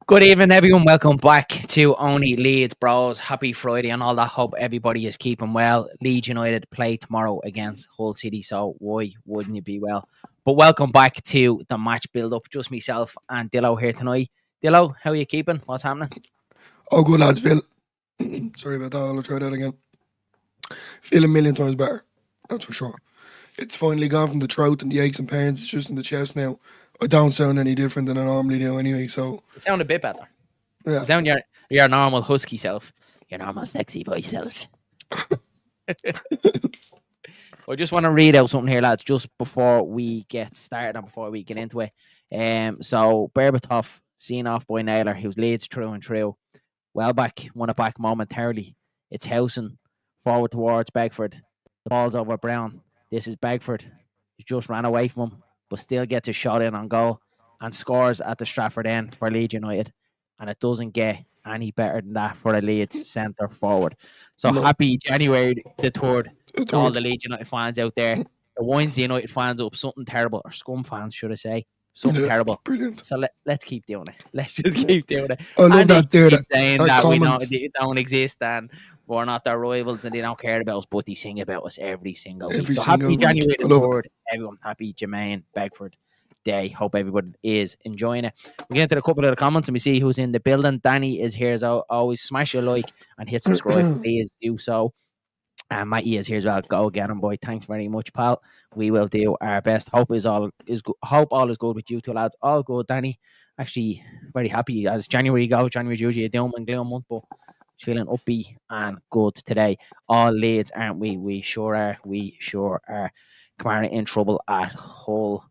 Good evening, everyone. Welcome back to Only Leeds Bros. Happy Friday and all that. Hope everybody is keeping well. Leeds United play tomorrow against Hull City, so why wouldn't you be well? But welcome back to the match build-up. Just myself and Dillo here tonight. Dillo, how are you keeping? What's happening? Oh, good lads, Phil. Sorry about that. I'll try that again. Feel a million times better. That's for sure. It's finally gone from the throat and the aches and pains. It's just in the chest now. I don't sound any different than I normally do anyway, so... You sound a bit better. Yeah. You sound your normal husky self. Your normal sexy boy self. I just want to read out something here, lads, just before we get started and before we get into it. So, Berbatov, seen off by Naylor, who's Leeds through and through. Welbeck won it back momentarily. It's Howson, forward towards Begford. The ball's over Brown. This is Begford. He just ran away from him, but still gets a shot in on goal and scores at the Stratford end for Leeds United. And it doesn't get any better than that for a Leeds centre forward. So happy January the 3rd to all the Leeds United fans out there. It winds the United fans up something terrible, or scum fans, should I say. Something terrible. Brilliant. So let's keep doing it. Let's just keep doing it. I love that there. Keep saying that we don't exist and we're not their rivals and they don't care about us, but they sing about us every single week. So happy January the 3rd, everyone. Happy Jermaine Begford Day. Hope everybody is enjoying it. We get into a couple of the comments and we see who's in the building. Danny is here as always. Smash a like and hit subscribe. Please do so. And Matty is here as well. Go get him, boy. Thanks very much, pal. We will do our best. Hope all is good with you two lads. All good, Danny. Actually, very happy as January goes. January's usually a doom and gloom month, but feeling upbeat and good today. All Leeds, aren't we? We sure are. We sure are. Kamara in trouble at Hull.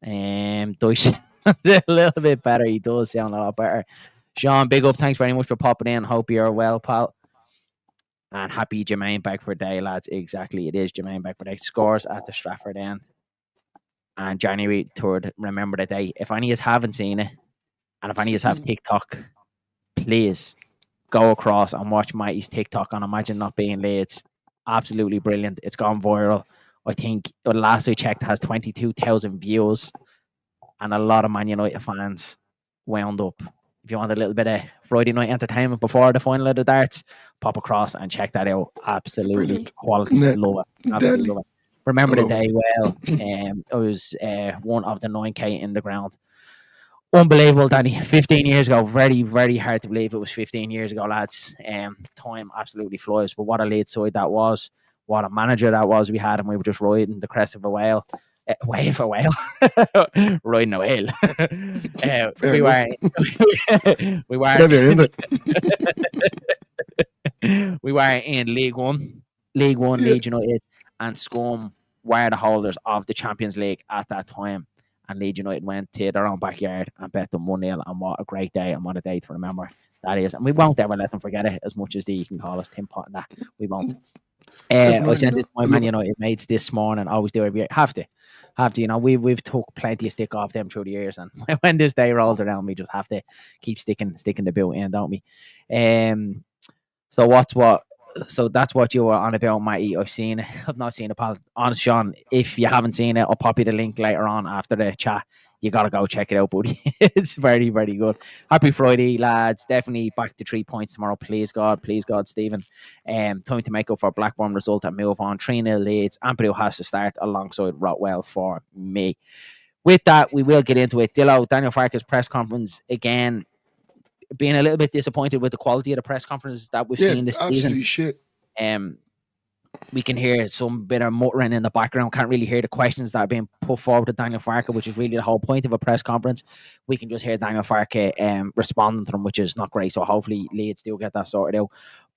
Does a little bit better. He does sound a lot better. Sean, big up. Thanks very much for popping in. Hope you're well, pal. And happy Jermaine Begford Day, lads. Exactly, it is Jermaine Begford Day. Scores at the Stratford end. And January 3rd, remember the day. If any of you haven't seen it, and if any of you have TikTok, please go across and watch Matty's TikTok on Imagine Not Being Leeds. Absolutely brilliant. It's gone viral. I think the last I checked has 22,000 views. And a lot of Man United fans wound up. If you want a little bit of Friday night entertainment before the final of the darts, pop across and check that out. Absolutely brilliant. Quality. Love it. Absolutely love it. Remember the day well. It was one of the 9K in the ground. Unbelievable, Danny. 15 years ago. Very, very hard to believe it was 15 years ago, lads. Time absolutely flies. But what a Leeds side that was. What a manager that was we had, and we were just riding the crest of a whale. Wave a whale. Riding a whale. We were in League One, Leeds United, and Scum were the holders of the Champions League at that time. And Leeds United went to their own backyard and bet them 1-0. And what a great day and what a day to remember that is. And we won't ever let them forget it as much as they can call us Tim Pot and that. We won't. I sent it to my Man United mates this morning. Always do every year. Have to. You know, we've took plenty of stick off them through the years, and when this day rolls around, we just have to keep sticking the boot in, don't we? So that's what you were on about, Matty. I've not seen it, pal. Honest, Sean, if you haven't seen it, I'll pop you the link later on after the chat. You gotta go check it out, buddy. It's very, very good. Happy Friday, lads. Definitely back to 3 points tomorrow. Please God, Stephen. Time to make up for Blackburn result and move on. 3-0 Leeds. Ampadu has to start alongside Rotwell for me. With that, we will get into it. Daniel Farke's press conference again. Being a little bit disappointed with the quality of the press conferences that we've seen this absolutely season. Shit. We can hear some bit of muttering in the background. Can't really hear the questions that are being put forward to Daniel Farke, which is really the whole point of a press conference. We can just hear Daniel Farke responding to them, which is not great. So hopefully Leeds do get that sorted out.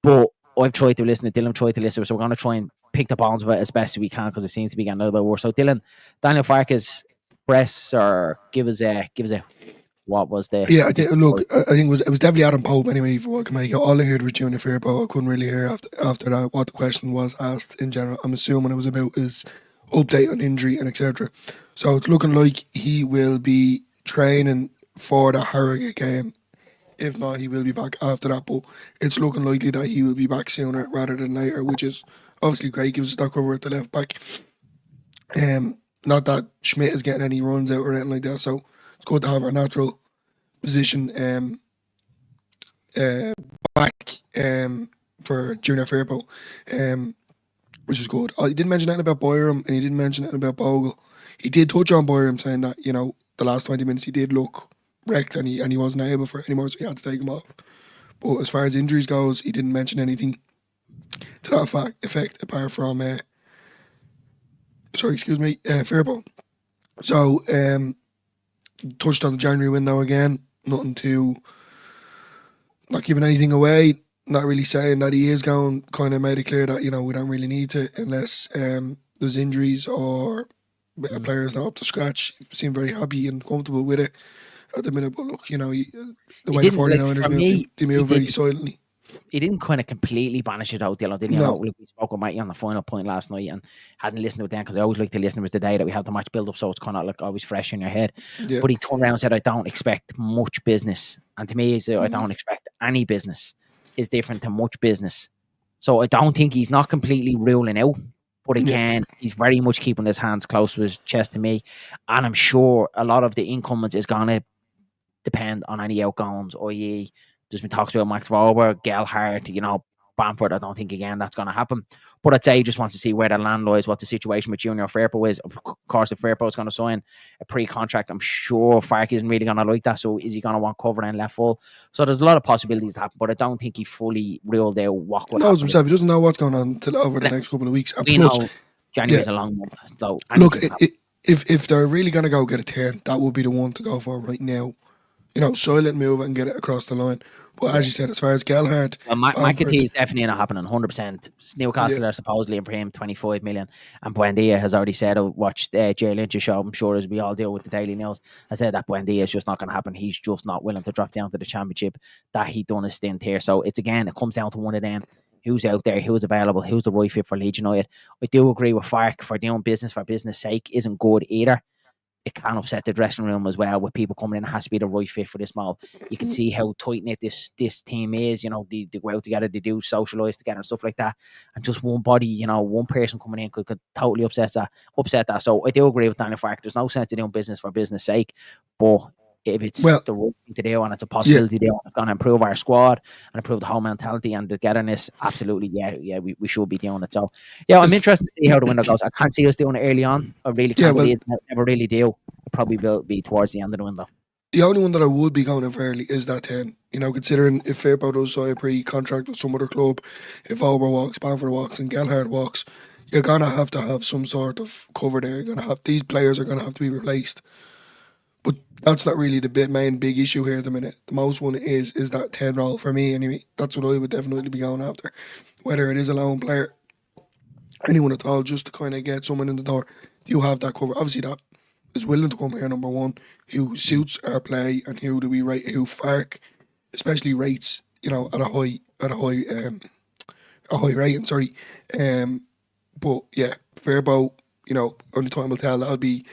But I've tried to listen to Dylan, tried to listen. So we're going to try and pick the bones of it as best as we can because it seems to be getting a little bit worse. So Dylan, Daniel Farke's press, or give us a what was the... Yeah, I think it was definitely Adam Pope anyway for what can make it. All I heard was Junior Fairbaugh. I couldn't really hear after that what the question was asked in general. I'm assuming it was about his update on injury and etc. So it's looking like he will be training for the Harrogate game. If not, he will be back after that. But it's looking likely that he will be back sooner rather than later, which is obviously great. Gives us that cover at the left back. Not that Schmidt is getting any runs out or anything like that. So it's good to have our natural position back for Junior Firpo, which is good. He didn't mention anything about Byram and he didn't mention anything about Bogle. He did touch on Byram, saying that, you know, the last 20 minutes he did look wrecked and he wasn't able for it anymore, so he had to take him off. But as far as injuries goes, he didn't mention anything to that effect apart from Firpo. So touched on the January window again. Nothing to, not giving anything away. Not really saying that he is going. Kind of made it clear that, you know, we don't really need to unless there's injuries or a player is not up to scratch. He seemed very happy and comfortable with it at the minute. But look, you know, the way the 49ers moved, they moved very silently. He didn't kind of completely banish it out, Dylan, didn't he? No. We spoke with Matty on the final point last night and hadn't listened to it then because I always like to listen to it the day that we have the match build up, so it's kind of like always fresh in your head. Yeah. But he turned around and said, I don't expect much business. And to me, he said, I don't expect any business is different to much business. So I don't think he's not completely ruling out. But again, he's very much keeping his hands close to his chest to me. And I'm sure a lot of the incomings is going to depend on any outgoings, i.e., there's been talks about Max Rober, Gelhardt, you know, Bamford. I don't think, again, that's going to happen. But I'd say he just wants to see where the land lies, what the situation with Junior Firpo is. Of course, if Firpo is going to sign a pre-contract, I'm sure Fark isn't really going to like that. So is he going to want cover and left full? So there's a lot of possibilities to happen, but I don't think he fully ruled out what would happen. Himself. He doesn't know what's going on till over the next couple of weeks. And we know January's a long month. So look, if they're really going to go get a 10, that would be the one to go for right now. You know, silent move and get it across the line. But as you said, as far as Gelhardt, McAtee is definitely not happening 100%. Newcastle are supposedly in for him 25 million, and Buendia has already said, I watched Jay Lynch's show, I'm sure as we all deal with the Daily News, I said that Buendia is just not going to happen. He's just not willing to drop down to the Championship, that he done a stint here. So it comes down to one of them. Who's out there, who's available, who's the right fit for Leeds United. I do agree with Fark, for doing business for business sake isn't good either. It can upset the dressing room as well with people coming in. It has to be the right fit for this Maul. You can see how tight-knit this team is. You know, they go out together, they do socialise together and stuff like that. And just one body, you know, one person coming in could totally upset that. So I do agree with Daniel Fark. There's no sense in doing business for business sake. But if it's the right thing to do and it's a possibility to do, it's going to improve our squad and improve the whole mentality and togetherness, absolutely, we should be doing it. So, I'm interested to see how the window goes. I can't see us doing it early on. I really can't believe it. Never really do. It probably will be towards the end of the window. The only one that I would be going in for early is that 10. You know, considering if Firpo does sign a pre-contract with some other club, if Ober walks, Bamford walks and Gelhardt walks, you're going to have some sort of cover there. You're going to have, these players are going to have to be replaced. But that's not really the main big issue here at the minute. The most one is that 10 role for me anyway. That's what I would definitely be going after. Whether it is a lone player, anyone at all, just to kind of get someone in the door. Do you have that cover? Obviously that is willing to come here, number one, who suits our play and who do we rate, who Fark especially rates, you know, at a high rating, sorry. But yeah, Firpo, you know, only time will tell. That'll be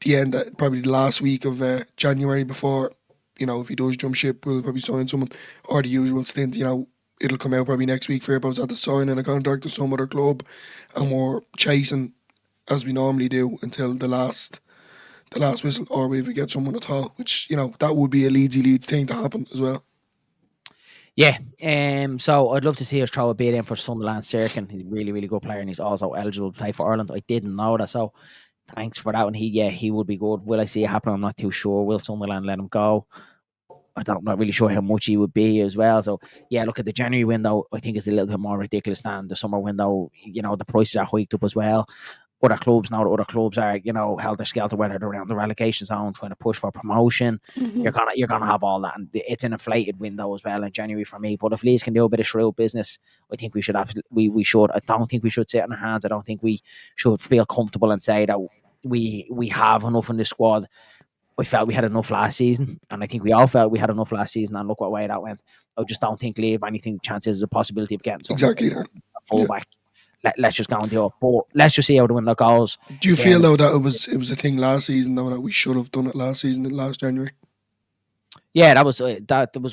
the end, probably the last week of January before, you know, if he does jump ship, we'll probably sign someone, or the usual stint, you know, it'll come out probably next week. Firpo's at the signing a contract to some other club, and we're chasing as we normally do until the last whistle, or if we get someone at all, which, you know, that would be a Leeds thing to happen as well. Yeah, so I'd love to see us throw a bid in for Sunderland Sirkin. He's a really, really good player, and he's also eligible to play for Ireland. I didn't know that, so thanks for that one. He would be good. Will I see it happen? I'm not too sure. Will Sunderland let him go? I'm not really sure how much he would be as well. So, look at the January window. I think it's a little bit more ridiculous than the summer window. You know, the prices are hiked up as well. Other clubs are, you know, helter-skelter, whether they're around the relegation zone, trying to push for promotion. Mm-hmm. You're gonna have all that, and it's an inflated window as well in January for me. But if Leeds can do a bit of shrewd business, I think we should. We should. I don't think we should sit on our hands. I don't think we should feel comfortable and say that we have enough in the squad. We felt we had enough last season, and I think we all felt we had enough last season, and look what way that went. I just don't think leave anything chances, the possibility of getting someone exactly fullback let's just go and do it. But let's just see how the window goes. Do you feel though that it was a thing last season though, that we should have done it last January? Yeah, that was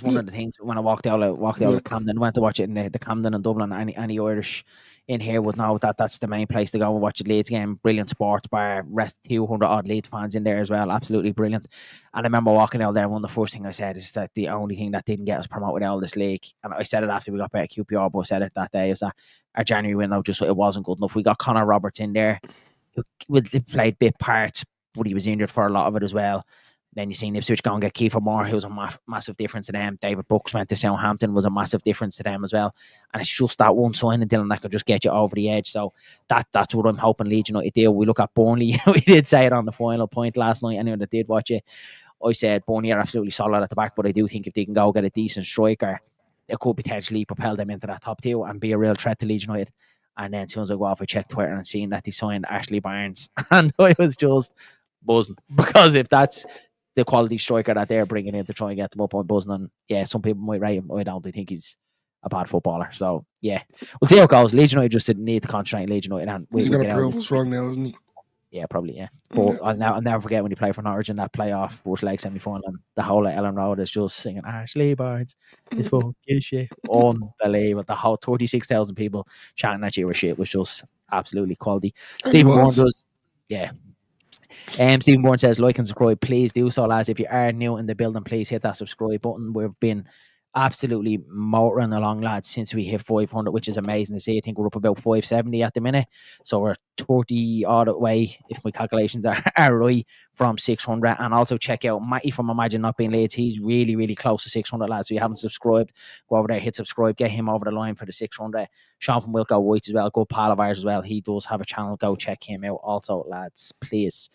one of the things when I walked out of Camden, went to watch it in the Camden and Dublin. Any Irish in here would know that that's the main place to go and watch a Leeds game. Brilliant sports bar, rest 200 odd Leeds fans in there as well. Absolutely brilliant. And I remember walking out there, and one of the first thing I said is that the only thing that didn't get us promoted out of this league, and I said it after we got better QPR, but I said it that day, is that our January window just it wasn't good enough. We got Connor Roberts in there, who played bit parts, but he was injured for a lot of it as well. Then you seen Ipswich go and get Kiefer Moore, who was a massive difference to them. David Brooks went to Southampton, was a massive difference to them as well. And it's just that one signing, Dylan, that could just get you over the edge. So that's what I'm hoping Leeds United do. We look at Burnley. We did say it on the final point last night. Anyone that did watch it, I said Burnley are absolutely solid at the back, but I do think if they can go get a decent striker, it could potentially propel them into that top two and be a real threat to Leeds United. And then as soon as I go off, I checked Twitter and seen that they signed Ashley Barnes. And I was just buzzing. Because if that's the quality striker that they're bringing in to try and get them up on buzzing, and yeah, some people might rate him. I don't think he's a bad footballer. So yeah, we'll see how it goes. Leeds United just didn't need to concentrate on Leeds United, and he's going to prove us wrong now, isn't he? Yeah, probably. Yeah, but I'll never forget when he played for Norwich in that playoff first leg semi-final, and the whole of Ellen Road is just singing Ashley Barnes. It's fucking shit, unbelievable. The whole 36,000 people chanting that you were shit was just absolutely quality. Stephen Bourne does, yeah. Stephen Bourne says, like and subscribe, please do so, lads. If you are new in the building, please hit that subscribe button. We've been absolutely motoring along, lads, since we hit 500, which is amazing to see. I think we're up about 570 at the minute, so we're 30 odd away, if my calculations are right, from 600. And also check out Matty from Imagine Not Being Leeds. He's really, really close to 600, lads. So if you haven't subscribed, go over there, hit subscribe, get him over the line for the 600. Sean from Wilco Whites as well, good pal of ours as well. He does have a channel. Go check him out also, lads, please.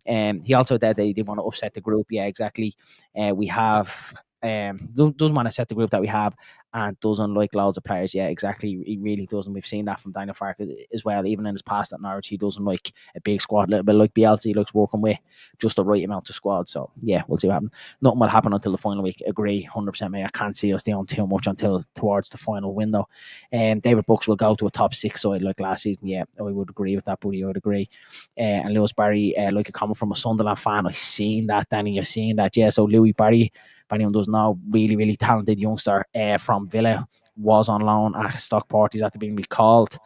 He also said they want to upset the group. Yeah, exactly. We have doesn't want to set the group that we have, and doesn't like loads of players. Yeah, exactly. He really doesn't. We've seen that from Daniel Farke as well. Even in his past at Norwich, he doesn't like a big squad. A little bit like Bielsa, he looks working with just the right amount of squad. So yeah, we'll see what happens. Nothing will happen until the final week. Agree, 100%. Mate, I can't see us doing too much until towards the final window. David Brooks will go to a top 6 side like last season. Yeah, I would agree with that, buddy. I would agree. And Lewis Barry, like a comment from a Sunderland fan, I've seen that, Danny. You're seeing that, yeah. So Louis Barry, if anyone doesn't know, really, really talented youngster from Villa, was on loan at Stockport. He's after being recalled,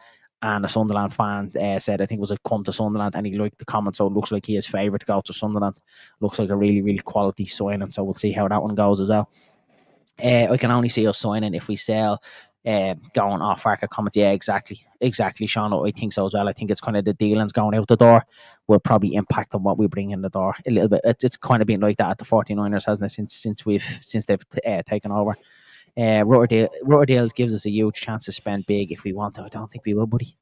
and a Sunderland fan said, I think it was a come to Sunderland, and he liked the comment, so it looks like he is favoured to go to Sunderland. Looks like a really, really quality signing, so we'll see how that one goes as well. I can only see us signing if we sell. Going off Farke comment, yeah, exactly, Sean. I think so as well. I think it's kind of the dealings going out the door will probably impact on what we bring in the door a little bit. It's kind of been like that at the 49ers, hasn't it? Since they've taken over. Rotterdale gives us a huge chance to spend big if we want to. I don't think we will, buddy.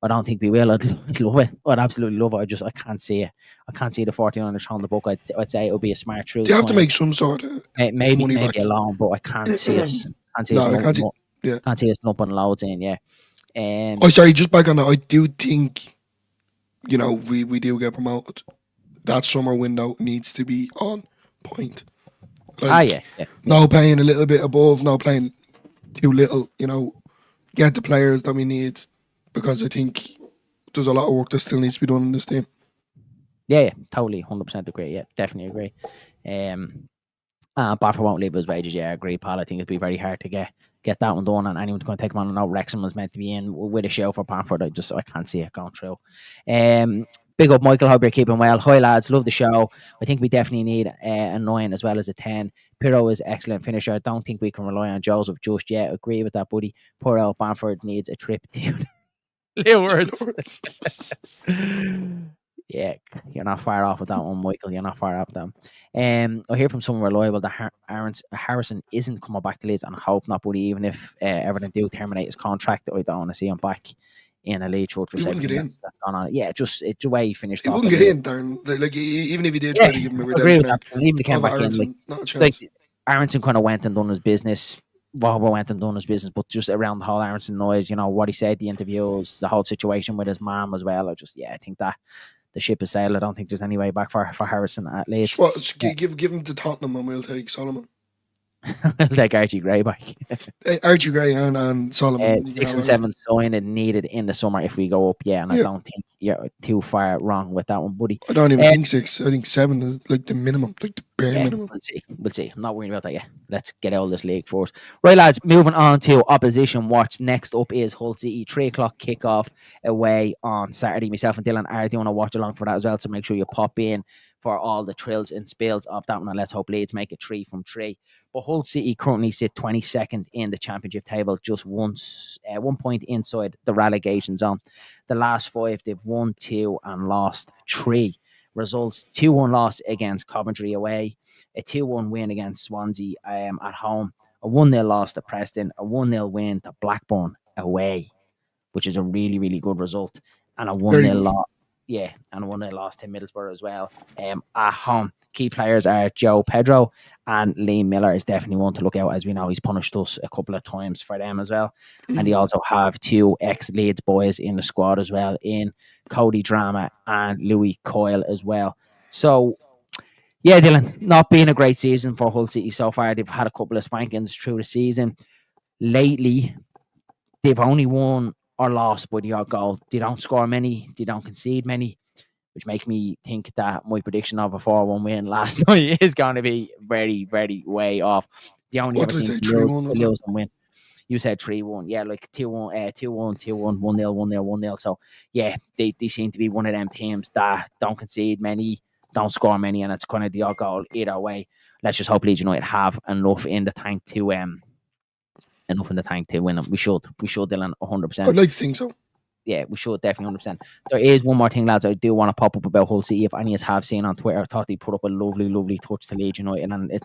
I don't think we will. I'd love it. I'd absolutely love it. I can't see it. I can't see the 49ers on the book. I'd say it would be a smart truth. You have to make some sort of maybe money make back. it alone, but I can't see us. Can't see us lumping loads in. Yeah. Sorry, just back on that. I do think, we do get promoted. That summer window needs to be on point. Yeah. No playing a little bit above, no playing too little. Get the players that we need, because I think there's a lot of work that still needs to be done in this team. Yeah, totally, 100% agree. Yeah, definitely agree. Barford won't leave his wages. Yeah, I agree, Paul. I think it'd be very hard to get that one done, and anyone's going to take him on. I know Wrexham was meant to be in with a show for Barford. I can't see it going through. Big up, Michael. Hope you're keeping well. Hi, lads. Love the show. I think we definitely need a 9 as well as a 10. Pirro is excellent finisher. I don't think we can rely on Joseph just yet. Agree with that, buddy. Poor old Bamford needs a trip to Lewis. Yeah, you're not far off with that one, Michael. You're not far off with them. I hear from someone reliable that Harrison isn't coming back to Leeds, and I hope not, buddy. Even if Everton do terminate his contract, I don't want to see him back in a Leeds short. He wouldn't get in. That's gone on. Yeah, it's the way he finished. He wouldn't get in, Darren. Like, even if he did try to give him a redemption, even if he came back in, not a chance. Aronson kind of went and done his business. But just around the whole Aronson noise, what he said, the interviews, the whole situation with his mom as well. I think that the ship has sailed. I don't think there's any way back for Harrison at least. Give him to Tottenham and we'll take Solomon. Like Archie Gray back. Archie Gray and Solomon. 6 and 7 signed and needed in the summer if we go up. Yeah, and I don't think you're too far wrong with that one, buddy. I don't even think 6. I think 7 is like the minimum, like the bare minimum. We'll see. I'm not worried about that yet. Let's get out of this league first. Right, lads, moving on to opposition watch. Next up is Hull City, 3 o'clock kickoff away on Saturday. Myself and Dylan are doing a watch along for that as well, so make sure you pop in for all the thrills and spills of that one. And let's hope Leeds make it 3 from 3. But Hull City currently sit 22nd in the championship table, just 1 point inside the relegation zone. The last 5, they've won 2 and lost 3. Results: 2-1 loss against Coventry away, a 2-1 win against Swansea at home, a 1-0 loss to Preston, a 1-0 win to Blackburn away, which is a really, really good result, and a 1-0 loss. Yeah, and a 1-0 loss to Middlesbrough as well at home. Key players are Joe Pedro, and Liam Miller is definitely one to look out. As we know, he's punished us a couple of times for them as well. And they also have 2 ex-Leeds boys in the squad as well, in Cody Drama and Louis Coyle as well. So, yeah, Dylan, not been a great season for Hull City so far. They've had a couple of spankings through the season. Lately, they've only won or lost by the odd goal. They don't score many. They don't concede many, which makes me think that my prediction of a 4-1 win last night is going to be very, very way off. They only ever seem to lose and win. You said 3-1. Yeah, like 2-1, 2-1, 2-1, 1-0, 1-0, 1-0. So, yeah, they seem to be one of them teams that don't concede many, don't score many, and it's kind of the odd goal either way. Let's just hope Leeds United have enough in the tank to win them. We should, Dylan, 100%. I'd like to think so. Yeah, we should definitely 100%. There is one more thing, lads, I do want to pop up about Hull City. If any of us have seen on Twitter, I thought they put up a lovely, lovely touch to Leeds United, and it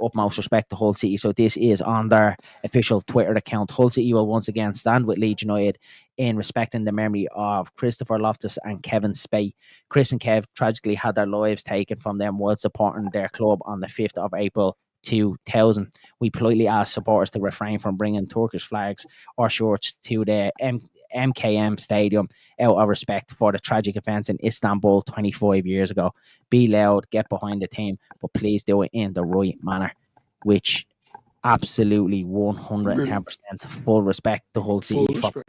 utmost respect to Hull City. So this is on their official Twitter account. Hull City will once again stand with Leeds United in respecting the memory of Christopher Loftus and Kevin Spate. Chris and Kev tragically had their lives taken from them while supporting their club on the 5th of April 2000. We politely ask supporters to refrain from bringing Turkish flags or shorts to the MKM Stadium out of respect for the tragic events in Istanbul 25 years ago. Be loud, get behind the team, but please do it in the right manner. Which absolutely 110% full respect to Hull City for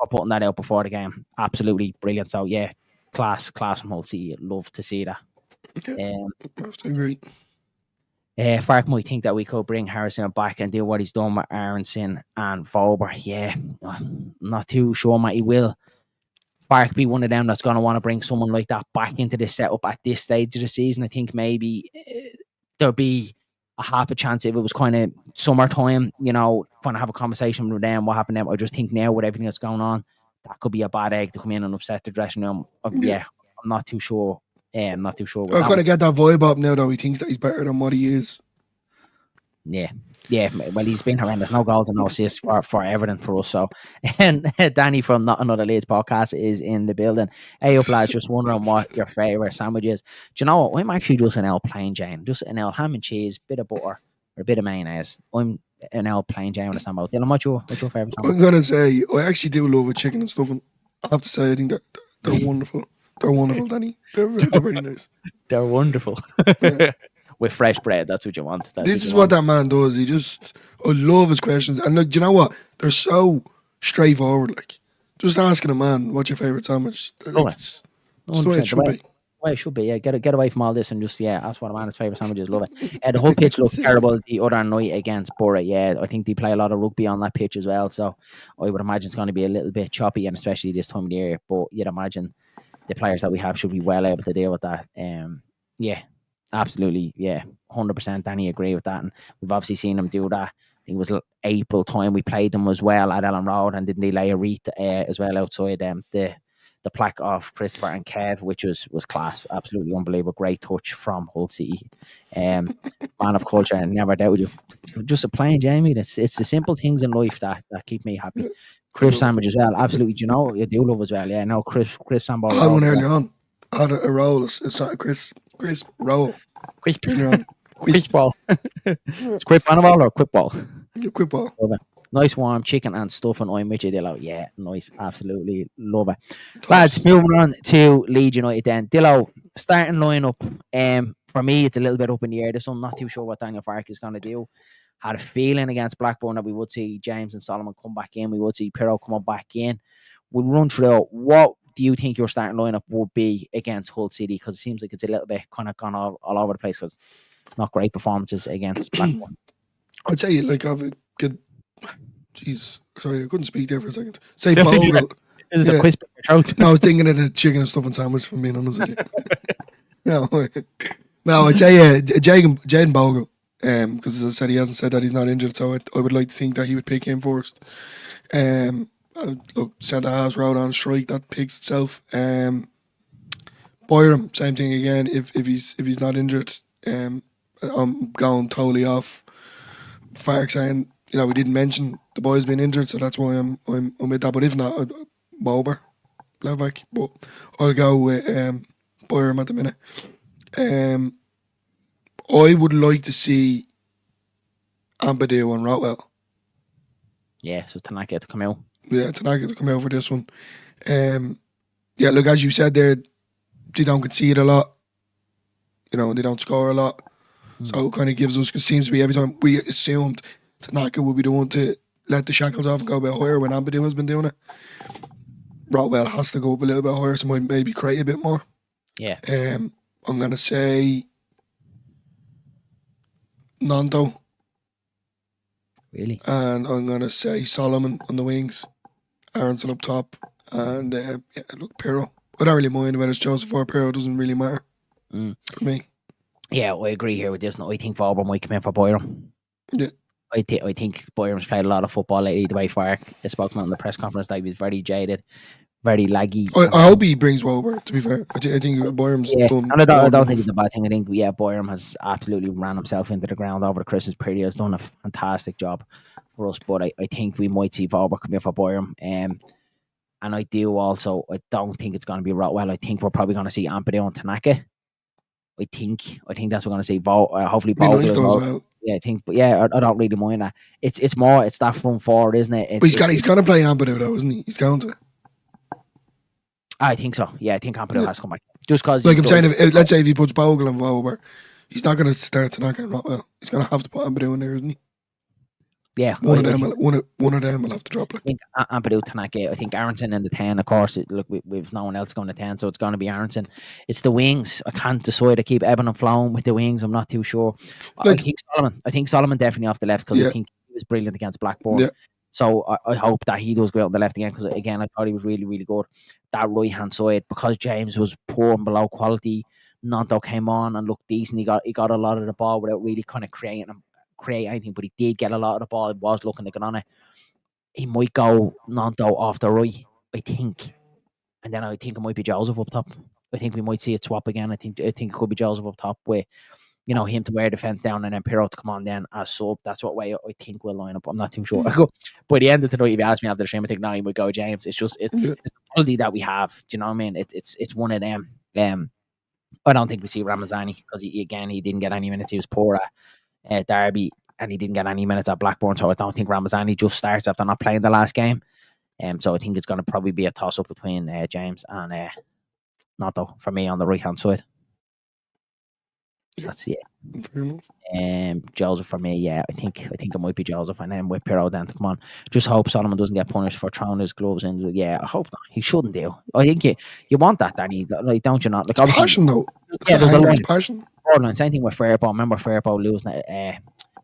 putting that out before the game. Absolutely brilliant. So yeah, class from Hull City. Love to see that. Yeah, agree. Fark might think that we could bring Harrison back and do what he's done with Aronson and Vober. Yeah, I'm not too sure, mate. He will. Fark be one of them that's going to want to bring someone like that back into the setup at this stage of the season. I think maybe there'll be a half a chance if it was kind of summertime, kind of have a conversation with them, what happened then. I just think now with everything that's going on, that could be a bad egg to come in and upset the dressing room. Yeah, I'm not too sure. I'm not too sure. I kind of get that vibe up now, though. He thinks that he's better than what he is. Yeah. Well, he's been horrendous. No goals and no assists for Everton for us. So, and Danny from Not Another Leeds podcast is in the building. Hey, up lads, just wondering what your favourite sandwich is. Do you know what? I'm actually just an L plain Jane, just an L ham and cheese, bit of butter, or a bit of mayonnaise. I'm an L plain Jane with a sandwich. Dylan, what's your favourite sandwich? I'm gonna say I actually do love a chicken and stuff, and I have to say I think that they're wonderful. They're wonderful, Danny. They're very nice. They're wonderful. Yeah. With fresh bread, that's what you want. This is what that man does. I love his questions. And look, do you know what? They're so straightforward. Like, just asking a man, what's your favourite sandwich? It's the way it should be. Well, it should be, yeah. Get away from all this and just, ask what a man's favourite sandwich is. Love it. The whole pitch looked terrible the other night against Borough. Yeah, I think they play a lot of rugby on that pitch as well. So I would imagine it's going to be a little bit choppy, and especially this time of the year. But you'd imagine the players that we have should be well able to deal with that. Yeah, absolutely. Yeah, 100%. Danny, agree with that. And we've obviously seen them do that. I think it was April time we played them as well at Ellen Road, and didn't they lay a wreath as well outside the plaque of Christopher and Kev, which was class. Absolutely unbelievable. Great touch from Hull City. Man of culture, and never doubt you. Just a plain Jamie. It's the simple things in life that keep me happy. Crisp sandwich as well. Absolutely. Do you know you do love as well? Yeah, no, crisp sandwich. I had one earlier on. I had a roll. It's not a crisp roll. Crisp ball. It's quick ball or quick ball? Quick ball. Nice warm chicken and stuff, and I'm with you, Dillo. Yeah, nice. Absolutely love it. Lads, moving on to Leeds United then. Dillo, starting lineup. For me, it's a little bit up in the air. I'm not too sure what Daniel Farke is going to do. had a feeling against Blackburn that we would see James and Solomon come back in. We would see Pirro come back in. We'll run through what do you think your starting lineup would be against Hull City? Because it seems like it's a little bit kind of gone all over the place because not great performances against Blackburn. I'd say like I've a good. Jeez, sorry, I couldn't speak there for a second. Say Bogle. Is the quiz in your throat? No, I was thinking of the chicken and stuffing sandwich from being honest with you. No, I'd say Jaden Bogle. Because as I said, he hasn't said that he's not injured, so I would like to think that he would pick him first. Look, centre halves route on strike, that picks itself. Byram, same thing again. If he's not injured, I'm going totally off. Fark saying, we didn't mention the boys being injured, so that's why I'm with that. But if not, Bober, left back. But I'll go with Byram at the minute. I would like to see Ampadu and Rotwell. Yeah, so Tanaka to come out. Yeah, Tanaka to come out for this one. Yeah, look, as you said there, they don't concede a lot. They don't score a lot. So it kind of gives us, because it seems to be every time we assumed Tanaka would be the one to let the shackles off and go a bit higher when Ampadu has been doing it. Rotwell has to go up a little bit higher, so might maybe create a bit more. Yeah. I'm going to say Nanto. Really? And I'm going to say Solomon on the wings, Aronson up top, and look, Pirro. I don't really mind whether it's Joseph or Pirro, doesn't really matter for me. Yeah, I agree here with this. I think Vauban might come in for Byram. Yeah. I think Byram's played a lot of football lately, the way Fark has spoken on the press conference that he was very jaded, very laggy. I hope he brings Wober, to be fair. I think Byram's done. And I don't think it's a bad thing. I think, Byram has absolutely ran himself into the ground over the Christmas period. Has done a fantastic job for us, but I think we might see Wober come in for Byram. And I do also, I don't think it's going to be Rotwell. I think we're probably going to see Ampadu and Tanaka. I think that's what we're going to see. Hopefully, Bogle as well. Yeah, I think, I don't really mind that. It's that front forward, isn't it? But he's going to play Ampadu though, isn't he? He's going to. I think so. Yeah, I think Ampadu has to come back. Just because, like I'm saying, let's say if he puts Bogle and Wober, he's not going to start Tanaka and Rotwell. He's going to have to put Ampadu in there, isn't he? Yeah, one of them will have to drop. I think Ampadu, Tanaka. I think Aronson in the 10. Of course, we've no one else going to 10, so it's going to be Aronson. It's the wings. I can't decide. I keep ebbing and flowing with the wings. I'm not too sure. I think Solomon definitely off the left because I think he was brilliant against Blackburn. Yeah. So I hope that he does go out on the left again because again I thought he was really, really good. That right hand side, because James was poor and below quality, Nanto came on and looked decent. He got a lot of the ball without really kind of create anything, but he did get a lot of the ball. He was looking to get on it. He might go Nanto off the right, I think, and then I think it might be Joseph up top. I think we might see it swap again. I think it could be Joseph up top with him to wear the fence down and then Pirro to come on then as sub. That's what way I think we'll line up. I'm not too sure. By the end of the night, if you ask me after the stream, I think he would go James. It's just it's the quality that we have. Do you know what I mean? It's one of them. I don't think we see Ramazani because he didn't get any minutes. He was poor at Derby and he didn't get any minutes at Blackburn. So I don't think Ramazani just starts after not playing the last game. So I think it's going to probably be a toss up between James and Nanto for me on the right hand side. That's it. Joseph for me, I think it might be Joseph, and then with Pirro then to come on. Just hope Solomon doesn't get punished for throwing his gloves in. Yeah, I hope not. He shouldn't do. I think you want that, Danny. Like, don't you not? Like, it's passion though. There's a lot of passion. Same thing with Fairbaugh. Remember Fairbaugh losing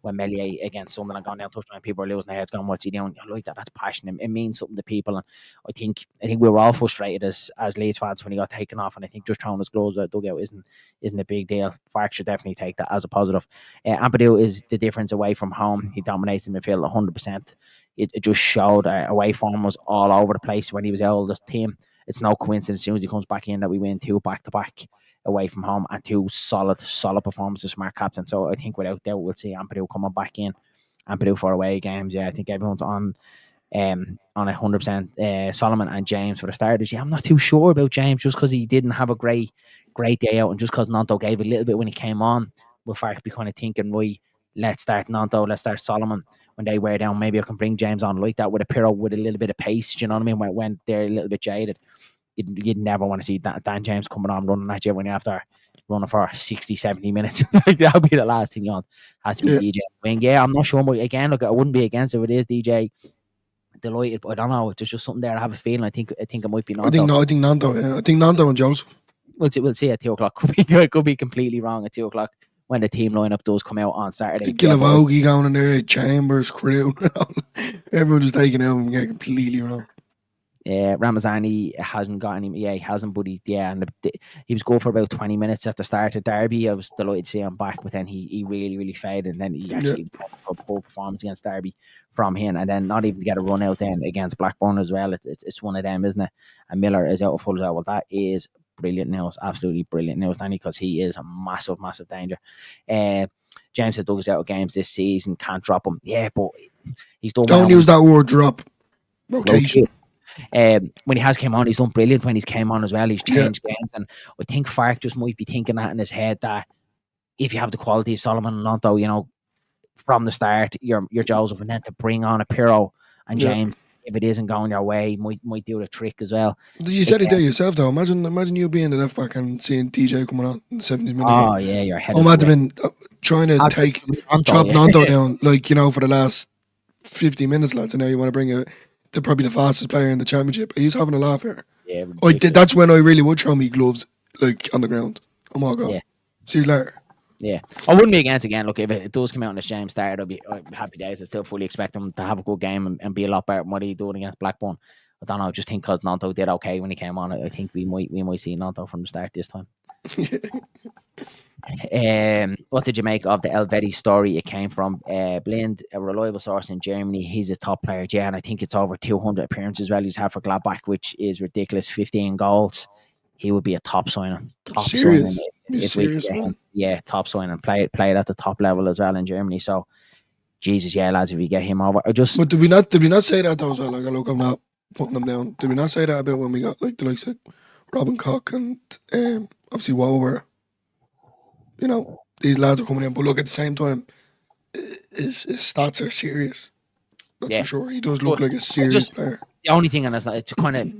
when Melier against Sunderland gone down touchdown, people are losing their heads going, what's he doing? I like that. That's passion. It means something to people. And I think we were all frustrated as Leeds fans when he got taken off. And I think just throwing his gloves out dugout isn't a big deal. Fark should definitely take that as a positive. Ampadu is the difference away from home. He dominates the midfield 100%. It just showed away form was all over the place when he was out of the team. It's no coincidence as soon as he comes back in that we win 2 back-to-back away from home and 2 solid performances from our captain. So I think without doubt we'll see Ampadu coming back in. Ampadu for away games. Yeah, I think everyone's on 100%. Solomon and James for the starters. Yeah, I'm not too sure about James just because he didn't have a great day out and just because Nanto gave a little bit when he came on. Will Fark be kind of thinking, right, let's start Nanto, let's start Solomon. When they wear down, maybe I can bring James on like that with a Pirro with a little bit of pace. Do you know what I mean? When they're a little bit jaded. You'd never want to see Dan James coming on running at you when you're after running for 60, 70 minutes. Like, that would be the last thing you want. Has to be DJ Wing. Yeah, I'm not sure. But again, look, I wouldn't be against if it is DJ Delighted, but I don't know. There's just something there. I have a feeling. I think it might be Nanto. I think Nanto. Yeah. I think Nanto and Joseph. We'll see at 2:00. Could be completely wrong at 2:00 when the team lineup does come out on Saturday. Gilavogi going in there, Chambers, Crew. Everyone just taking out and getting completely wrong. Ramazani hasn't got any. Yeah, he hasn't, but he was going for about 20 minutes at the start of Derby. I was delighted to see him back, but then he really, really faded, and then he actually got a poor performance against Derby from him, and then not even to get a run out then against Blackburn as well. It's one of them, isn't it? And Miller is out of full as well. That is brilliant news, absolutely brilliant news, Danny, because he is a massive, massive danger. James said Doug's out of games this season, can't drop him. Yeah, but he's done. Don't use that word drop. Rotation. When he has came on, he's done brilliant. When he's came on as well, he's changed games, and I think Fark just might be thinking that in his head, that if you have the quality of Solomon and Nanto, you know, from the start, you're Joseph, and then to bring on a Pirro and James, if it isn't going your way, might do the trick as well. You said it there yourself, though. Imagine you being the left back and seeing DJ coming on in 70 minutes. Oh yeah, your head. I might have been trying to chop Nanto down, like, you know, for the last 50 minutes, lads, and now you want to bring probably the fastest player in the championship. He's having a laugh here. Yeah, that's when I really would show me gloves, like, on the ground. I'm all off. See you later. Yeah, I wouldn't be against again. Look, if it does come out and this James started, I'd be happy days. I still fully expect him to have a good game and be a lot better than what he doing against Blackburn. I don't know. I just think because Nanto did okay when he came on, I think we might see Nanto from the start this time. What did you make of the Elvedi story it came from? Blind, a reliable source in Germany. He's a top player, yeah, and I think it's over 200 appearances well he's had for Gladbach, which is ridiculous. 15 goals. He would be a top signing. Top signing if we could get him. Yeah, top signing. Play at the top level as well in Germany. So, Jesus, yeah, lads, if we get him over, But did we not say that though as well? Like, look, I'm not putting them down. Did we not say that about when we got like the likes of Robin Koch and obviously Wower? You know, these lads are coming in, but look, at the same time, his stats are serious. That's for sure. He does look like a serious player. The only thing, and it's kind of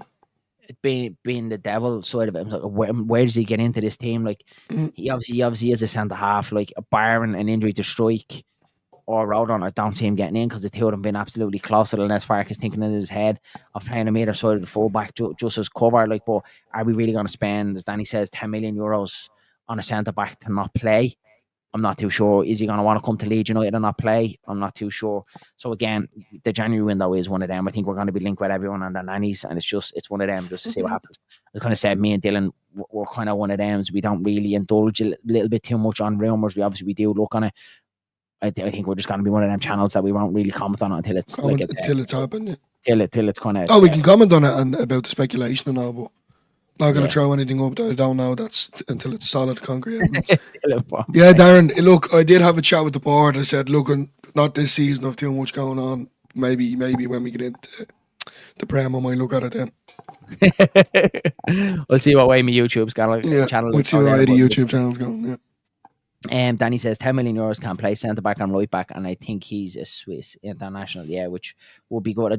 being the devil side of it. Like, where does he get into this team? Like, he obviously is a centre half. Like, barring an injury to Strike or Rodon, I don't see him getting in because the two of them been absolutely colossal. Unless Fark is thinking in his head of playing on either side of the fullback just as cover. Like, but are we really going to spend, as Danny says, 10 million euros on a centre back to not play? I'm not too sure. Is he going to want to come to Leeds United and not play? I'm not too sure. So again, the January window is one of them. I think we're going to be linked with everyone on their nannies, and it's one of them just to see what happens. I kind of said, me and Dylan, we're kind of one of them. We don't really indulge a little bit too much on rumours. We do look on it. I think we're just going to be one of them channels that we won't really comment on it until it's happened. Till it's kind of. Oh, we can comment on it and about the speculation and all, but not going to throw anything up that I don't know. That's until it's solid concrete. Yeah, Darren, look, I did have a chat with the board. I said, look, not this season of too much going on. Maybe when we get into the Prem, I might look at it then. We'll see what way my YouTube's channel. We'll see what way the YouTube channel's going. Yeah. Danny says 10 million euros can play centre back and right back, and I think he's a Swiss international. Yeah, which would be good.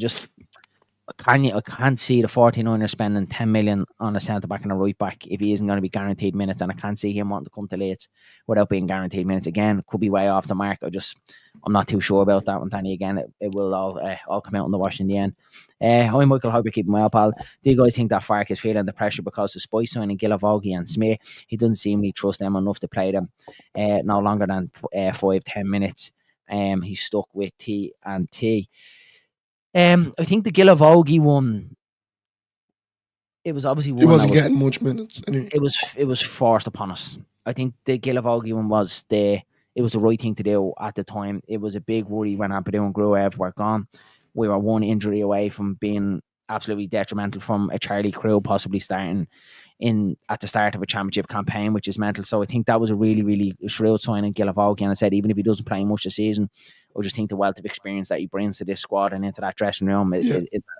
I can't see the 49ers spending 10 million on a centre back and a right back if he isn't going to be guaranteed minutes, and I can't see him wanting to come to Leeds without being guaranteed minutes. Again, could be way off the mark. I'm not too sure about that one, Danny. Again, it will all come out in the wash in the end. Hi, Michael. Hope you're keeping well, pal. Do you guys think that Fark is feeling the pressure because of Spice signing Gilavogi and Smith? He doesn't seem to trust them enough to play them no longer than 5-10 minutes. He's stuck with T and T. I think the Gilavogi one, it was obviously one. He wasn't getting much minutes. Anyway. It was forced upon us. I think the Gilavogi one was the right thing to do at the time. It was a big worry when Ampadu and Gruev were gone. We were one injury away from being absolutely detrimental from a Charlie Crew possibly starting at the start of a championship campaign, which is mental. So I think that was a really, really shrewd signing, Gilavogi. And I said, even if he doesn't play much this season, I just think the wealth of experience that he brings to this squad and into that dressing room,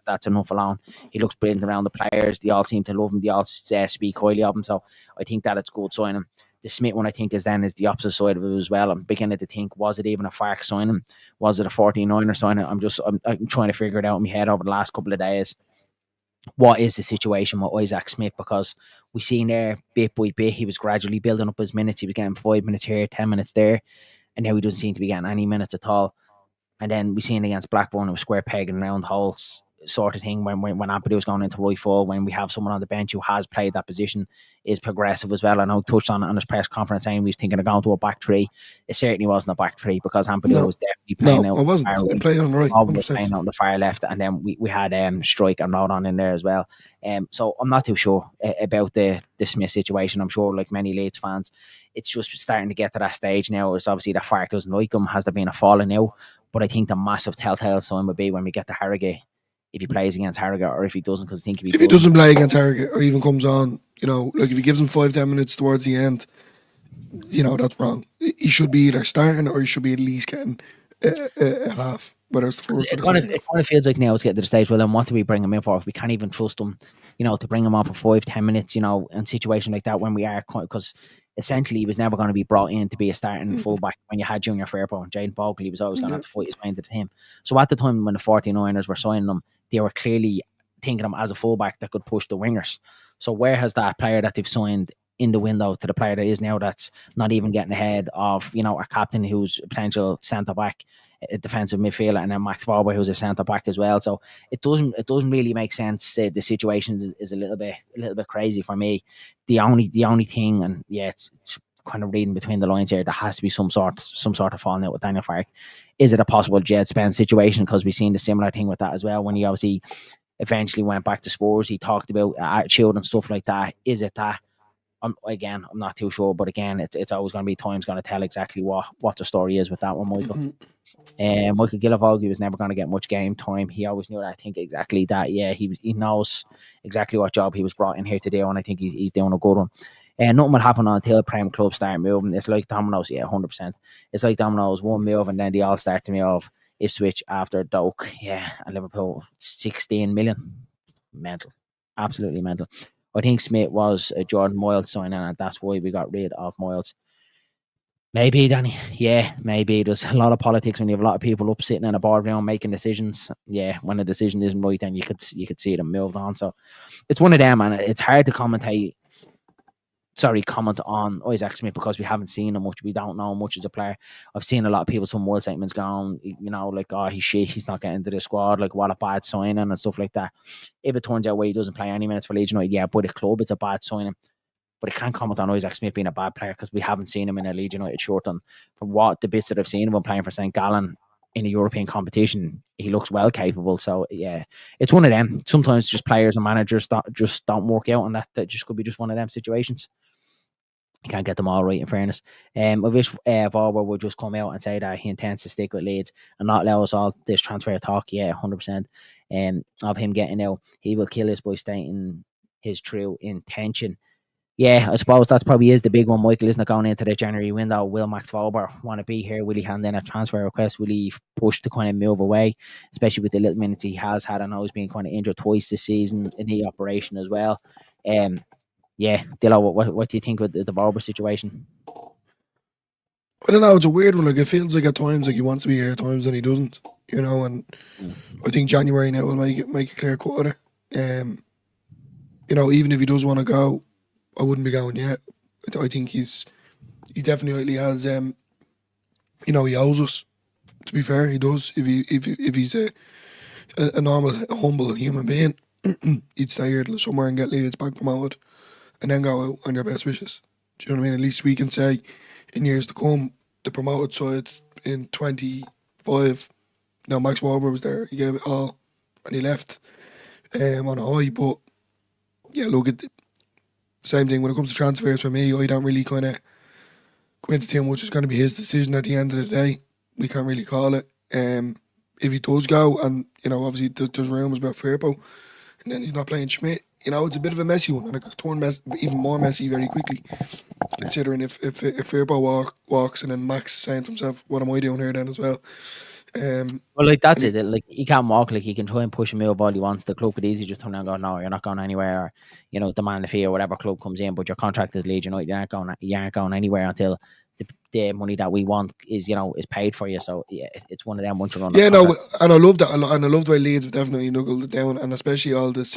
that's enough alone. He looks brilliant around the players. They all seem to love him. They all speak highly of him. So I think that it's good signing. The Smith one, I think, is the opposite side of it as well. I'm beginning to think, was it even a Fark signing? Was it a 49er signing? I'm trying to figure it out in my head over the last couple of days. what is the situation with Isaac Smith, because we seen there bit by bit he was gradually building up his minutes. He was getting 5 minutes here, 10 minutes there, and now he doesn't seem to be getting any minutes at all. And then we seen against Blackburn, it was square peg and round holes sort of thing when Ampadu was going into right full, when we have someone on the bench who has played that position, is progressive as well. I know he touched on it on his press conference saying he was thinking of going to a back three. It certainly wasn't a back three, because Ampadu was definitely playing out. No, it wasn't. He played on the right. Was playing out on the far left, and then we had Strike and Rod on in there as well. So I'm not too sure about the Smith situation. I'm sure, like many Leeds fans, it's just starting to get to that stage now. It's obviously that Fark doesn't like him. Has there been a falling out? But I think the massive telltale sign would be when we get to Harrogate, if he plays against Harrogate, or if he doesn't, because I think if he doesn't play against Harrogate or even comes on, like if he gives him 5-10 minutes towards the end, that's wrong. He should be either starting or he should be at least getting a half. Whether it's the first or the second. It kind of feels like now it's getting to the stage, well, then what do we bring him in for if we can't even trust him, to bring him on for 5-10 minutes, in a situation like that when we are, because essentially he was never going to be brought in to be a starting fullback when you had Junior Fairbairn and Jane Bogle. He was always going to have to fight his way into the team. So at the time when the 49ers were signing him, they were clearly thinking of him as a fullback that could push the wingers. So where has that player that they've signed in the window to the player that is now, that's not even getting ahead of, our captain, who's a potential centre-back, a defensive midfielder, and then Max Barber, who's a centre-back as well. So it doesn't really make sense. The situation is a little bit crazy for me. The only thing, and it's kind of reading between the lines here, there has to be some sort of falling out with Daniel Farke. Is it a possible Jed Spence situation? Because we've seen the similar thing with that as well, when he obviously eventually went back to Spurs. He talked about attitude and stuff like that. Is it that? I'm not too sure, but again, it's always going to be time's going to tell exactly what the story is with that one, Michael. Michael Gillivolgi was never going to get much game time. He always knew that. I think exactly that. Yeah, he knows exactly what job he was brought in here to do, and I think he's doing a good one. Nothing will happen until Prem clubs start moving. It's like dominoes, 100%. It's like dominoes, one move, and then they all start to move. Ipswich after Doak, and Liverpool 16 million, mental, absolutely mental. I think Smith was a Jordan Miles signing, and that's why we got rid of Miles. Maybe, Danny. Yeah, maybe. There's a lot of politics when you have a lot of people up sitting in a boardroom making decisions. Yeah, when a decision isn't right, then you could see them moved on. So it's one of them, and it's hard to comment on Isaac Smith because we haven't seen him much. We don't know much as a player. I've seen a lot of people, some world statements going, like, oh, he's shit, he's not getting into the squad, like, what a bad signing and stuff like that. If it turns out where he doesn't play any minutes for Leeds United, by the club, it's a bad signing. But I can't comment on Isaac Smith being a bad player because we haven't seen him in a Leeds United shirt. And from what the bits that I've seen him playing for St. Gallen in a European competition, he looks well capable. So, yeah, it's one of them. Sometimes just players and managers just don't work out, and that just could be just one of them situations. You can't get them all right, in fairness. I wish Valber would just come out and say that he intends to stick with Leeds and not allow us all this transfer talk. 100%. Of him getting out, he will kill us by stating his true intention. Yeah, I suppose that probably is the big one, Michael, isn't it, going into the January window? Will Max Valber want to be here? Will he hand in a transfer request? Will he push to kind of move away, especially with the little minutes he has had? I know he's been kind of injured twice this season in the operation as well. Yeah, Dillo, what do you think with the Barber situation? I don't know, it's a weird one. Like, it feels like at times like he wants to be here, at times and he doesn't. And I think January now will make it clear cut. Even if he does want to go, I wouldn't be going yet. I think he definitely has. He owes us. To be fair, he does. If he's a normal, humble human being, he'd stay here till somewhere and get Leeds back promoted, and then go out on your best wishes. Do you know what I mean? At least we can say, in years to come, the promoted side in 25. Now Max Warber was there. He gave it all, and he left on a high. But yeah, look at. Same thing when it comes to transfers for me. I don't really kind of go into too much. It's going to be his decision at the end of the day. We can't really call it. If he does go, and obviously there's rumours about Firpo, and then he's not playing Schmidt. It's a bit of a messy one, and it could turn even more messy very quickly. Considering if Firpo walks, and then Max saying to himself, "What am I doing here then?" as well. Well, like, that's it. Like, he can't walk. Like, he can try and push him out all he wants. The club could easily just turn around and go, "No, you're not going anywhere," or demand a fee or whatever club comes in. But your contract is Leeds United. You aren't going anywhere until the money that we want is paid for you. So yeah, it's one of them. Once you're on, and I love that, and I love the way Leeds have definitely knuckled it down, and especially all this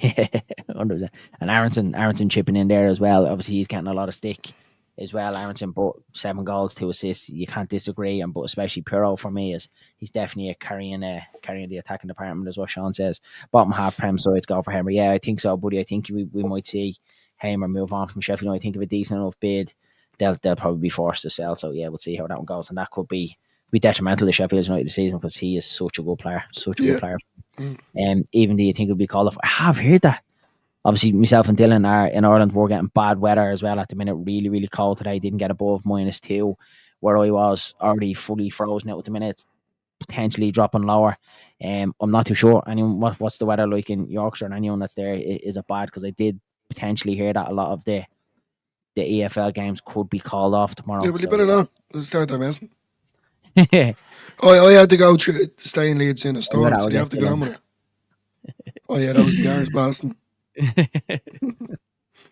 100%. And Aronson chipping in there as well. Obviously, he's getting a lot of stick as well. Aronson, but 7 goals, 2 assists. You can't disagree. And but especially Pirro for me is he's definitely carrying the attacking department, as what Sean says. Bottom half prem sides go for Hamer. Yeah, I think so, buddy. I think we might see Hamer move on from Sheffield United. I think if a decent enough bid, they'll probably be forced to sell. So yeah, we'll see how that one goes, and that could be detrimental to Sheffield United this season because he is such a good player, good player. Even do you think it'll be called off? I have heard that. Obviously, myself and Dylan are in Ireland. We're getting bad weather as well at the minute. Really, really cold today. Didn't get above -2, where I was already fully frozen out at the minute. Potentially dropping lower. I'm not too sure. Anyone, what's the weather like in Yorkshire? And anyone that's there, is it bad? Because I did potentially hear that a lot of the EFL games could be called off tomorrow. Yeah, but you better not. It'll start their messing. I had to go to stay in Leeds in a storm, so you have to get on with it. Oh yeah, that was the Irish blasting.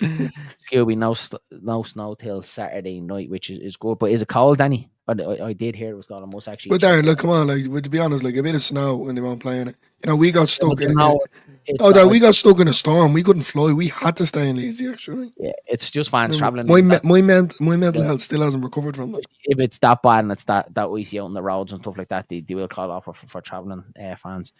Scooby, no snow till Saturday night, which is good. But is it cold, Danny? I did hear it was cold. I must actually. But Darren, look, come on, like to be honest, like a bit of snow when they weren't playing it. We got stuck in it. We got stuck in a storm. We couldn't fly. We had to stay in Leeds here, surely. Yeah, it's just fans traveling. My mental health still hasn't recovered from that. If it's that bad and it's that icy out on the roads and stuff like that, they will call off for traveling fans.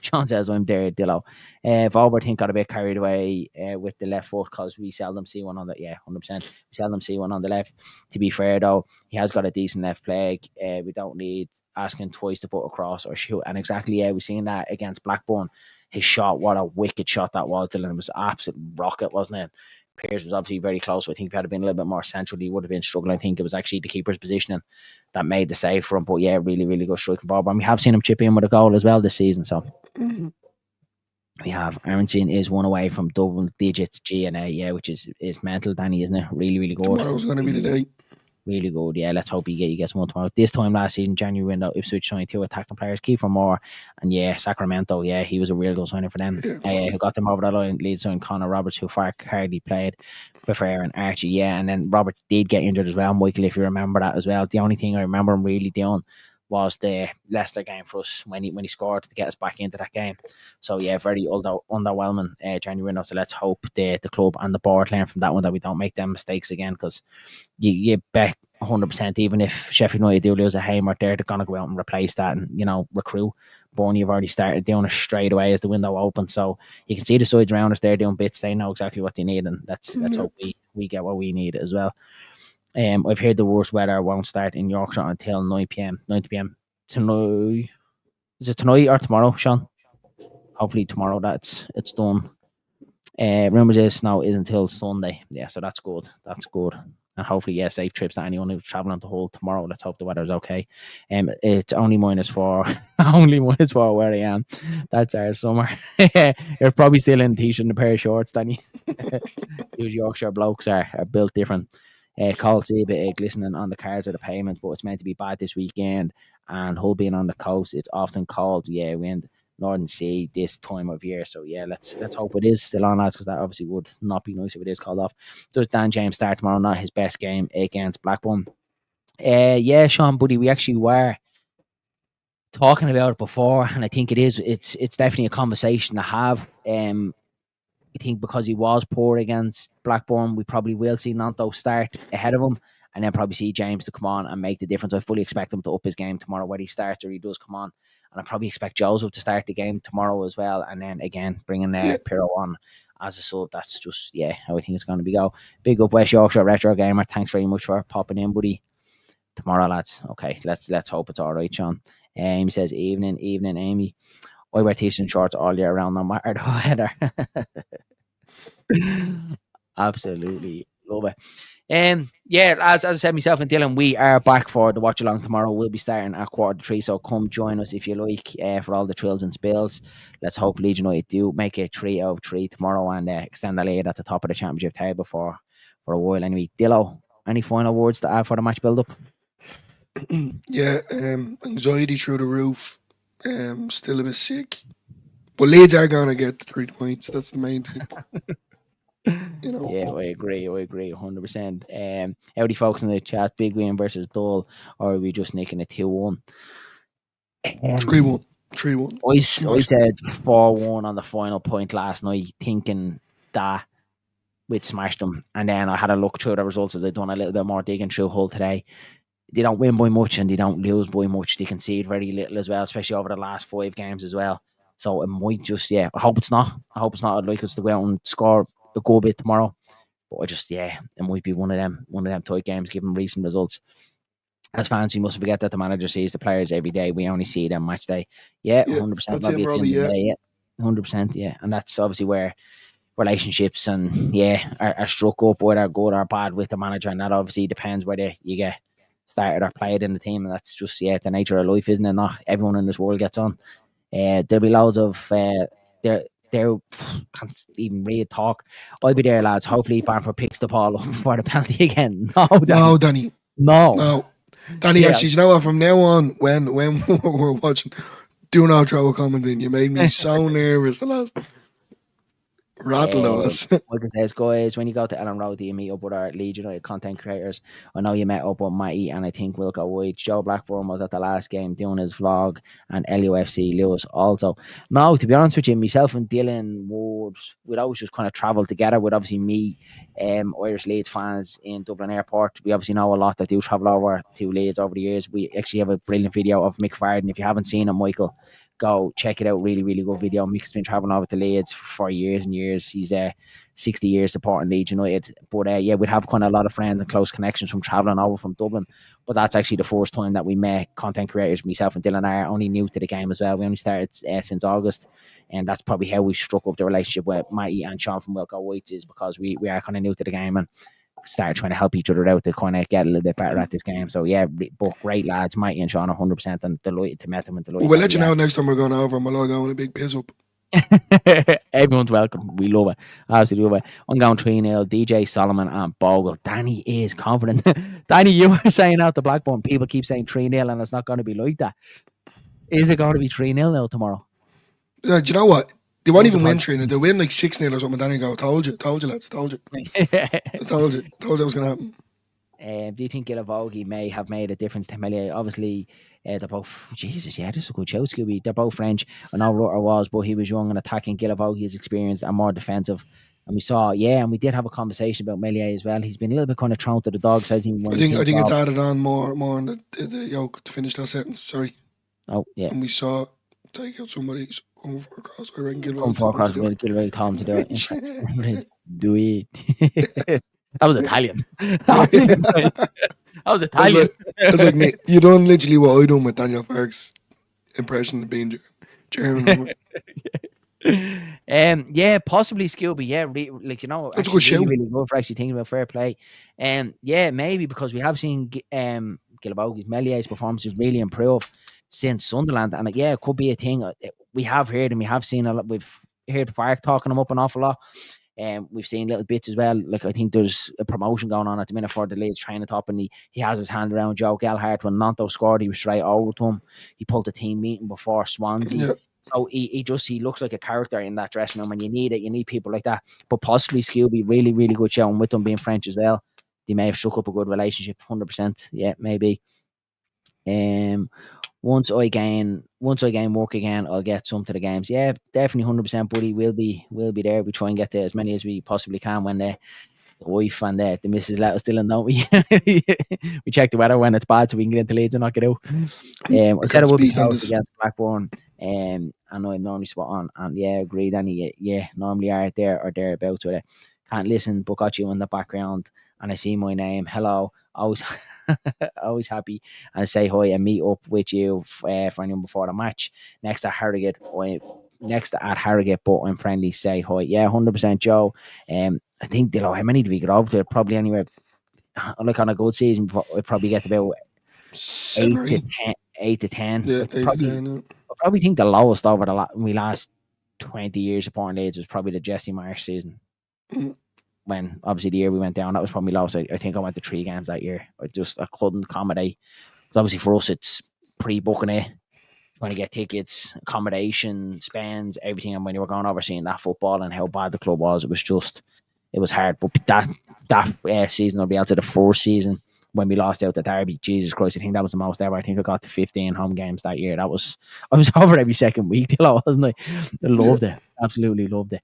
Sean says I'm there, Dillo. Volbertink got a bit carried away with the left foot because we seldom see one on the 100%. We seldom see one on the left. To be fair though, he has got a decent left leg. We don't need asking twice to put across or shoot. And exactly, we've seen that against Blackburn. His shot, what a wicked shot that was, Dylan. It was an absolute rocket, wasn't it? Pearce was obviously very close. So I think if he had been a little bit more central, he would have been struggling. I think it was actually the keeper's positioning that made the save for him. But yeah, really, really good striking ball. And we have seen him chip in with a goal as well this season. So we have Aronson is one away from double digits G&A, which is mental, Danny, isn't it? Really, really good. Tomorrow's going to be the day. Really good, yeah. Let's hope he gets one tomorrow. This time last season, January window, Ipswich 22 attacking players, Kiefer Moore, and Sacramento, he was a real good signing for them. Who got them over the line, Leeds signed Connor Roberts, who hardly played, Prefer and Archie, and then Roberts did get injured as well, Michael, if you remember that as well. The only thing I remember him really doing was the Leicester game for us when he scored to get us back into that game. So very underwhelming January window. So let's hope the club and the board learn from that one, that we don't make them mistakes again, because you bet 100% even if Sheffield United do lose a Hamer, they're going to go out and replace that and recruit. But you've already started doing it straight away as the window opens, so you can see the sides around us, they're doing bits, they know exactly what they need, and let's hope we get what we need as well. I've heard the worst weather won't start in Yorkshire until 9 p.m. tonight. Is it tonight or tomorrow, Sean? Hopefully tomorrow it's done. Rumours is snow is until Sunday. Yeah, so that's good. And hopefully, safe trips to anyone who's travelling to Hull tomorrow. Let's hope the weather's okay. It's only -4, only -4 where I am. That's our summer. You're probably still in a t-shirt and a pair of shorts, Danny. These Yorkshire blokes are built different. Cold sea, a bit glistening on the cars or the pavement, but it's meant to be bad this weekend. And Hull being on the coast, it's often cold. Wind, Northern Sea this time of year. So let's hope it is still on, lads, because that obviously would not be nice if it is called off. Does Dan James start tomorrow? Not his best game against Blackburn. Sean, buddy, we actually were talking about it before, and I think it's definitely a conversation to have. I think because he was poor against Blackburn, we probably will see Nanto start ahead of him, and then probably see James to come on and make the difference. I fully expect him to up his game tomorrow, whether he starts or he does come on. And I probably expect Joseph to start the game tomorrow as well. And then again, bringing Pirro on as a sub. That's just, how I think it's going to be go. Big up West Yorkshire Retro Gamer. Thanks very much for popping in, buddy. Tomorrow, lads. Okay, let's hope it's all right, Sean. Amy says, evening, Amy. I wear t-shirts and shorts all year round, no matter the weather. Absolutely. Love it. As I said, myself and Dylan, we are back for the watch along tomorrow. We'll be starting at 2:45, so come join us if you like for all the thrills and spills. Let's hope Leeds United do make it 3 out of 3 tomorrow and extend the lead at the top of the championship table for a while. Anyway, Dillo, any final words to add for the match build-up? Anxiety through the roof. Still a bit sick, but Leeds are gonna get the 3 points. That's the main thing. I agree 100%. Howdy folks in the chat, big win versus Dull, or are we just nicking a 2-1? 3-1. 3-1. I said 4-1 on the final point last night, thinking that we'd smashed them. And then I had a look through the results as I'd done a little bit more digging through Hull today. They don't win by much and they don't lose by much. They concede very little as well, especially over the last 5 games as well. So it might just, I hope it's not. I'd like us to go out and score a good bit tomorrow. But it might be one of them tight games given recent results. As fans, we mustn't forget that the manager sees the players every day. We only see them match day. 100%. That's it, probably, 100%, and that's obviously where relationships and are struck up, whether good or bad with the manager, and that obviously depends whether you get started or played in the team, and that's just the nature of life, isn't it? Not everyone in this world gets on. There'll be loads of there can't even read talk. I'll be there, lads. Hopefully Bamford picks the ball up for the penalty again. No, Danny. No. Danny, actually, you know what? From now on, when we're watching, do not throw a comment in. You made me so nervous the last rattle us. Michael says, guys, when you go to Ellen Road, do you meet up with our Leeds United content creators? I know you met up with Matty and I think Wilco White. Joe Blackburn was at the last game doing his vlog, and LUFC Lewis also. No, to be honest with you, myself and Dylan would always just kind of travel together. With obviously me, Irish Leeds fans in Dublin Airport. We obviously know a lot that do travel over to Leeds over the years. We actually have a brilliant video of Mick Farden. If you haven't seen it, Michael, go check it out. Really, really good video. Mick's been traveling over to Leeds for years and years. He's 60 years supporting Leeds United. But we'd have kind of a lot of friends and close connections from traveling over from Dublin. But that's actually the first time that we met content creators. Myself and Dylan are only new to the game as well. We only started since August, and that's probably how we struck up the relationship with Matty and Sean from Wilco White, is because we are kind of new to the game and started trying to help each other out to kind of get a little bit better at this game. So but great lads, Matty and Sean, 100%, and delighted to meet them. We'll let you know next time we're going over, and we'll all go on a big piss up. Everyone's welcome. We love it. Absolutely love it. I'm going 3-0. DJ Solomon and Bogle. Danny is confident. Danny, you were saying out to Blackburn, people keep saying 3-0 and it's not going to be like that. Is it going to be 3-0 now tomorrow? Do you know what? They won't even win 3-0. They'll win like 6-0 or something. Then you go, told you lads, told you. told you it was going to happen. Do you think Gilavogi may have made a difference to Melier? Obviously, they're both, Jesus, this is a good shout, Scooby. They're both French. I know Rutter was, but he was young and attacking. Gilavogi is experienced and more defensive. And we saw, and we did have a conversation about Melier as well. He's been a little bit kind of thrown to the dogs. I think it's added on more on the yoke to finish that sentence. Sorry. Oh, yeah. And we saw take out somebody going for a cross. I reckon Gilavogi told him to do it. Do it. That was Italian. That was Italian. That's like me. You done literally what I done with Daniel Farke's impression of being German. Possibly Scooby. Like, you know, that's a good show. Really good for actually thinking about fair play. Maybe because we have seen Gilavogi's Melier's performance is really improved since Sunderland, and it could be a thing. We have heard and we have seen a lot. We've heard Farke talking him up an awful lot. We've seen little bits as well. Like, I think there's a promotion going on at the minute for the Leeds training top, and he has his hand around Joe Gelhardt. When Nanto scored, he was straight over to him. He pulled the team meeting before Swansea. Yeah. So he looks like a character in that dressing room, and you need people like that. But possibly Scooby, really, really good show, and with them being French as well, they may have struck up a good relationship. 100%, yeah, maybe. Once I gain work again, I'll get some to the games. Yeah, definitely 100%, buddy. We'll be there. We try and get to as many as we possibly can when the wife and the missus let us still in, don't we? We check the weather when it's bad so we can get into Leeds and knock it out. I said it would be close against Blackburn, and I'm normally spot on. And agreed, Danny. Yeah, normally are there or thereabouts with it. Can't listen, but got you in the background, and I see my name. Hello, always happy, and say hi and meet up with you for anyone before the match next at Harrogate. But I'm friendly. Say hi. Yeah, 100%, Joe. I think how many do we get over to? Probably anywhere like on a good season, we probably get about 8 to 10. Yeah, 8 to 10. I probably think the lowest over the last 20 years supporting Leeds was probably the Jesse Marsh season. When obviously the year we went down, that was probably lowest. I think I went to 3 games that year. I couldn't accommodate. Because obviously for us, it's pre-booking it, trying to get tickets, accommodation, spends, everything. And when you were going over seeing that football and how bad the club was, it was hard. But that season will be out to the 4th season when we lost out to Derby. Jesus Christ, I think that was the most ever. I think I got to 15 home games that year. I was over every second week till I wasn't I? I loved it. Absolutely loved it.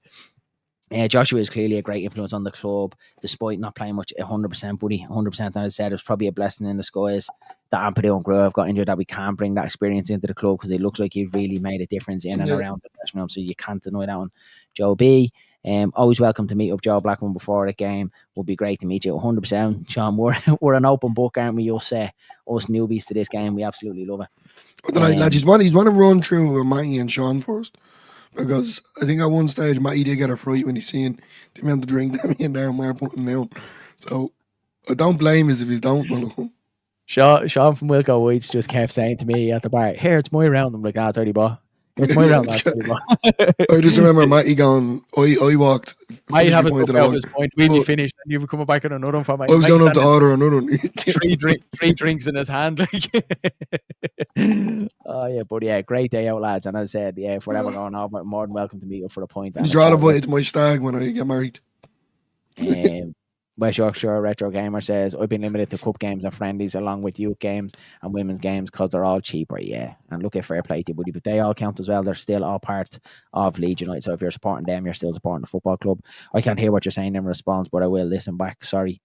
Joshua is clearly a great influence on the club, despite not playing much. 100%, buddy. 100%. And as I said, it was probably a blessing in disguise that Ampadu and Grove got injured, that we can't bring that experience into the club, because it looks like he's really made a difference in and around the dressing room. So you can't deny that one. Joe B. Always welcome to meet up Joe Blackburn before a game. Would be great to meet you. 100%. Sean, we're an open book, aren't we? Us newbies to this game. We absolutely love it. I don't know, lads, he's want to run through Matty and Sean first. Because I think at one stage Matty did get a fright when he's seen the amount of drink that me and Darren were putting down. So I don't blame us if he's don't. Sean from Wilco Whites just kept saying to me at the bar, "Here, it's my round." I'm like, "Ah, it's already bought. It's my round." I just remember Matty going, I walked. Might have a point at this point. We finished, and you were coming back on another one for my. I was going up to order another one. three drinks in his hand. Oh yeah, but yeah, great day out, lads. And as I said, yeah, if we're ever going on, more than welcome to meet up for the point. He's rather invited to my stag when I get married. West Yorkshire Retro Gamer says, I've been limited to cup games and friendlies along with youth games and women's games because they're all cheaper. Yeah, and look at fair play to you, buddy, but they all count as well. They're still all part of Leeds United. So if you're supporting them, you're still supporting the football club. I can't hear what you're saying in response, but I will listen back. Sorry.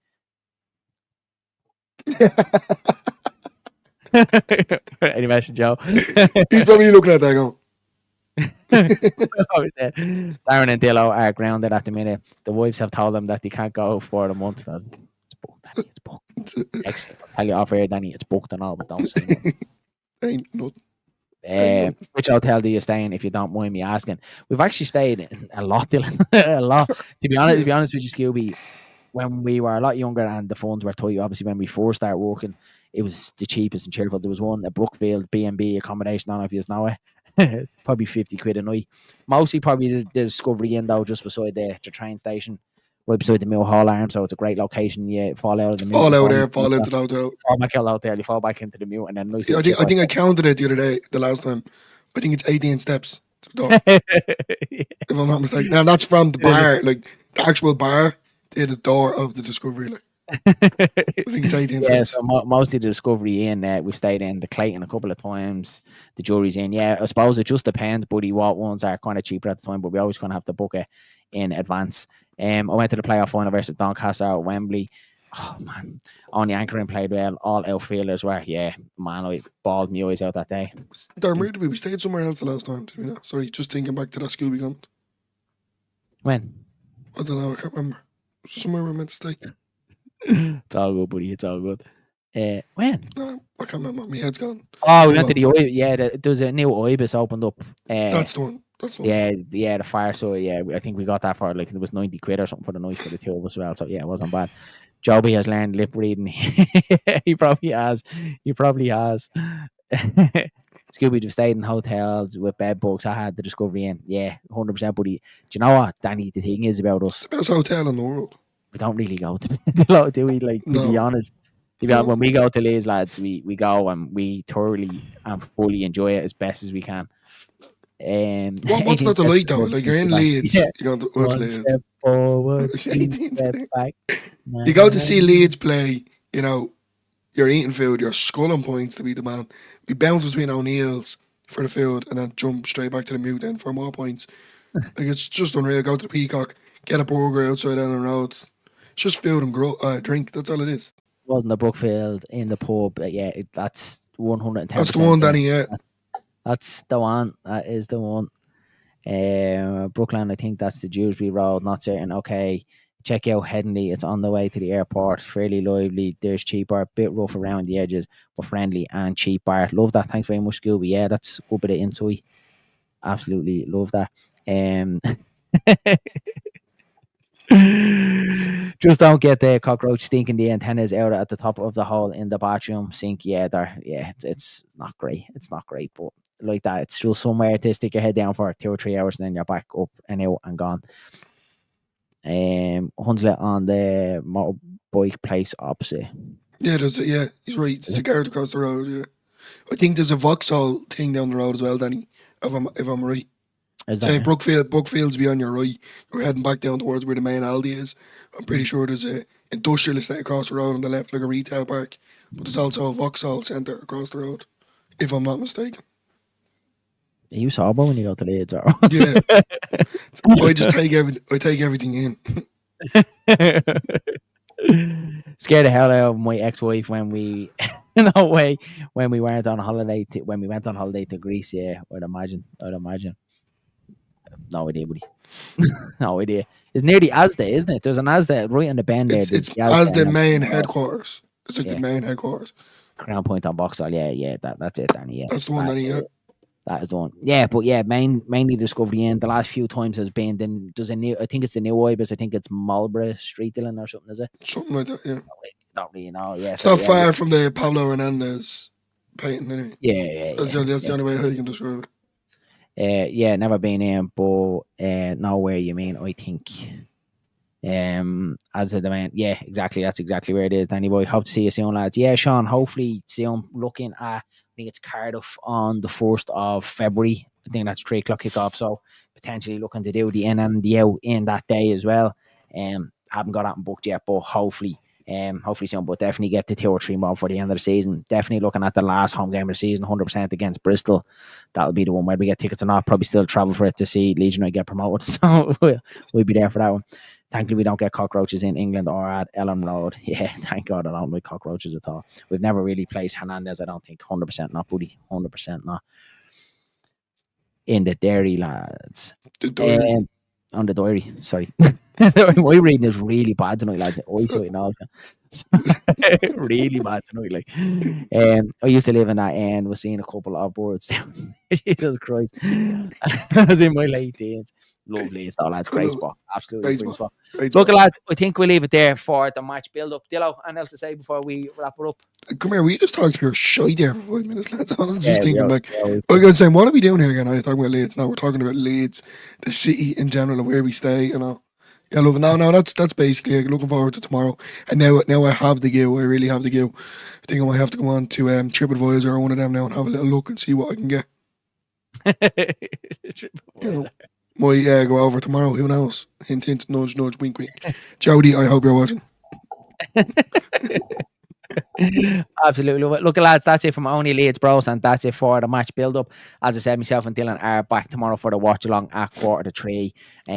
Any message, Joe? He's probably looking at that going. Darren and Dillo are grounded at the minute. The wives have told them that they can't go for the month. It's booked, Danny. It's booked. Excellent. I'll tell you off here, Danny. It's booked and all, but don't say Ain't nothing. Which hotel do you stay in, if you don't mind me asking? We've actually stayed in a lot, Dylan. A lot. To be honest with you, Scooby, when we were a lot younger and the funds were tight, obviously when we first started working, it was the cheapest and cheerful. There was one at Brookfield B&B accommodation. I don't know if you know it. Probably 50 quid a night. Mostly probably the Discovery Inn, though, just beside the train station, right beside the Mill Hall Arm. So it's a great location. You fall out of the Mill. Fall out there, fall into the hotel. Fall back out of the hotel, you fall back into the Mill, and then nice. Yeah, I think I counted it the other day, the last time. I think it's 18 steps to the door. If I'm not mistaken. Now that's from the bar, like the actual bar to the door of the Discovery. Like. I think it's 18 steps. So mostly the Discovery Inn, we've stayed in the Clayton a couple of times, the Jury's Inn. Yeah, I suppose it just depends, buddy, what ones are kind of cheaper at the time, but we always kind of have to book it in advance. I went to the playoff final versus Doncaster at Wembley. Oh man, only anchoring played well. All outfielders were, man, I bawled my eyes out that day. Darren, we stayed somewhere else the last time, did we not? Sorry, just thinking back to that Scooby comment. When? I don't know, I can't remember. Was there somewhere we were meant to stay? It's all good, buddy. It's all good. When? No, I can't remember. My head's gone. Oh, we went to the Ibis. Yeah, there's a new Ibis opened up. That's the one. Yeah, the fire. So yeah, I think we got that for like it was 90 quid or something for the night for the two of us as well. So yeah, it wasn't bad. Joby has learned lip reading. He probably has. Scooby, we've stayed in hotels with bed bugs. I had the Discovery Inn. Yeah, 100%. Buddy, do you know what, Danny? The thing is about us. It's the best hotel in the world. We don't really go to do we? Like, to be honest, when we go to Leeds, lads, we go and we thoroughly and fully enjoy it as best as we can. What's not the light though? Like you're in Leeds, you go to Leeds. Step forward, step back. You go to see Leeds play. You know, you're eating food, you're sculling points to beat the man. We bounce between O'Neill's for the food and then jump straight back to the Mute then for more points. Like it's just unreal. Go to the Peacock, get a burger outside on the road. It's just food and drink. That's all it is. Wasn't the Brookfield in the pub? That's 110%. That's the one, Danny. Yeah, that's the one. That is the one. Brooklyn, I think that's the Dewsbury Road. Not certain. Okay, check out Headingley. It's on the way to the airport. Fairly lively. There's cheaper, a bit rough around the edges, but friendly and cheap bar. Love that. Thanks very much, Scooby. Yeah, that's a good bit of insight. Absolutely love that. Just don't get the cockroach stinking the antennas out at the top of the hole in the bathroom sink. It's not great. It's not great, but like that, it's just somewhere to stick your head down for 2 or 3 hours and then you're back up and out and gone. Hunslet on the motorbike place opposite. Yeah, he's right. There's a garage across the road. Yeah, I think there's a Vauxhall thing down the road as well, Danny. If I'm right. Say if Brookfield's be on your right, you're heading back down towards where the main Aldi is. I'm pretty sure there's a industrial estate across the road on the left, like a retail park. But there's also a Vauxhall Centre across the road, if I'm not mistaken. Are you sober when you go to Leeds? Or? Yeah. I just take everything in. Scared the hell out of my ex-wife when we when we went on holiday to Greece. Yeah, I'd imagine. No idea, buddy. No idea. It's near the Asda, isn't it? There's an Asda right on the bend there. It's Asda main headquarters. It's like the main headquarters. Crown Point on Vauxhall. Yeah. That's it, Danny. Yeah, that's the one, Danny. Yeah. That is the one. Yeah, but yeah, mainly Discovery Inn. The last few times has been then there's a new. I think it's the new Ibis. I think it's Marlborough Street Dillon or something. Is it? Something like that. Yeah. Don't really know. Yeah. It's not far from the Pablo Hernandez painting, anyway. Yeah. That's the only way how you can describe it. Yeah, never been in, but know where you mean. I think. As the man, yeah, exactly. That's exactly where it is, Danny boy. Hope to see you soon, lads. Yeah, Sean. Hopefully, soon. Looking at. I think it's Cardiff on the 1st of February. I think that's 3 o'clock kickoff. So potentially looking to do the in and the out in that day as well. Haven't got that booked yet, but hopefully soon. But definitely get the 2 or 3 more for the end of the season. Definitely looking at the last home game of the season, 100% against Bristol. That'll be the one where we get tickets or not. Probably still travel for it to see Leeds United get promoted. So we'll be there for that one. Thankfully, we don't get cockroaches in England or at Ellen Road. Yeah, thank God I don't like cockroaches at all. We've never really placed Hernandez, I don't think. 100% not, buddy. 100% not. In the dairy, lads. On the diary, sorry. My reading is really bad tonight, lads. Really bad tonight. Like, I used to live in that end. Was seeing a couple of birds down. Jesus Christ! I was in my late teens. Lovely, it's all lads. Great spot, absolutely great spot. Look, lads, I think we'll leave it there for the match build up. Dillo, anything else to say before we wrap it up? Come here, we just talked pure shite there for 5 minutes, lads. I was just thinking, like, I was going to say, what are we doing here again? I was talking about Leeds. Now we're talking about Leeds, the city in general, and where we stay, you know. Yeah, look, no, that's basically it. Looking forward to tomorrow. And now I have the go. I really have the go. I think I might have to go on to TripAdvisor or one of them now and have a little look and see what I can get. You know, might go over tomorrow. Who knows? Hint, hint, nudge, nudge, wink, wink. Jody, I hope you're watching. Absolutely. Look, lads, that's it from Only Leeds Bros, and that's it for the match build up. As I said, myself and Dylan are back tomorrow for the watch along at 2:45.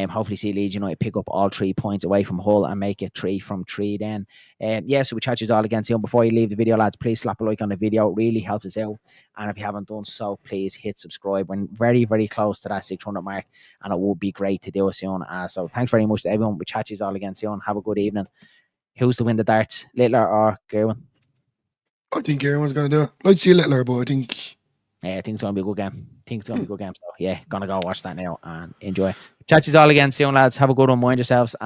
Hopefully see Leeds United pick up all 3 points away from Hull and make it 3 from 3 then. So we chat you all again soon. Before you leave the video, lads, please slap a like on the video. It really helps us out. And if you haven't done so, please hit subscribe. We're very, very close to that 600 mark, and it would be great to do it soon. So thanks very much to everyone. We chat you all again soon. Have a good evening. Who's to win the darts, Littler or Gerwin? I think Gerwin's going to do it. I'd like to see Littler, but I think... Yeah, I think it's going to be a good game. So, yeah, going to go watch that now and enjoy. Chat you all again soon, lads. Have a good one. Mind yourselves.